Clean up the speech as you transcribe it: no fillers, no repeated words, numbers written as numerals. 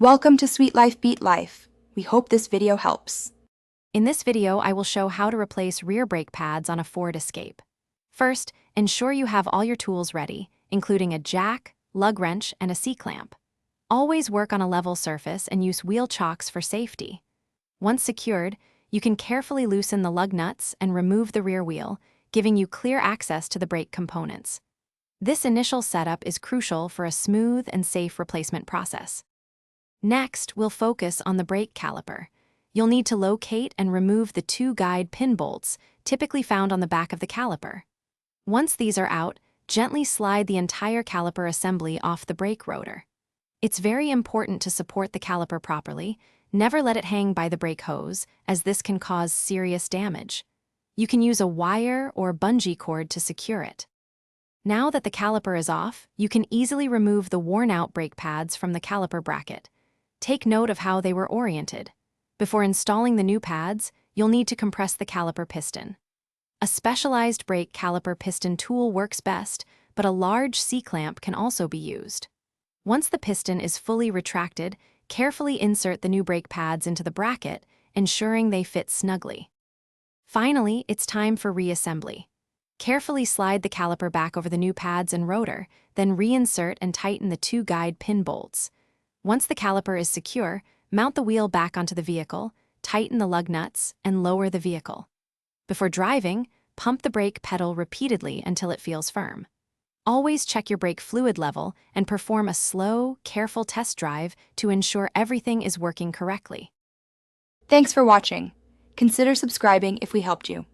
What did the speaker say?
Welcome to Sweet Life Beat Life. We hope this video helps. In this video, I will show how to replace rear brake pads on a Ford Escape. First, ensure you have all your tools ready, including a jack, lug wrench, and a C-clamp. Always work on a level surface and use wheel chocks for safety. Once secured, you can carefully loosen the lug nuts and remove the rear wheel, giving you clear access to the brake components. This initial setup is crucial for a smooth and safe replacement process. Next, we'll focus on the brake caliper. You'll need to locate and remove the two guide pin bolts, typically found on the back of the caliper. Once these are out, gently slide the entire caliper assembly off the brake rotor. It's very important to support the caliper properly. Never let it hang by the brake hose, as this can cause serious damage. You can use a wire or bungee cord to secure it. Now that the caliper is off, you can easily remove the worn-out brake pads from the caliper bracket. Take note of how they were oriented. Before installing the new pads, you'll need to compress the caliper piston. A specialized brake caliper piston tool works best, but a large C-clamp can also be used. Once the piston is fully retracted, carefully insert the new brake pads into the bracket, ensuring they fit snugly. Finally, it's time for reassembly. Carefully slide the caliper back over the new pads and rotor, then reinsert and tighten the two guide pin bolts. Once the caliper is secure, mount the wheel back onto the vehicle, tighten the lug nuts, and lower the vehicle. Before driving, pump the brake pedal repeatedly until it feels firm. Always check your brake fluid level and perform a slow, careful test drive to ensure everything is working correctly. Thanks for watching. Consider subscribing if we helped you.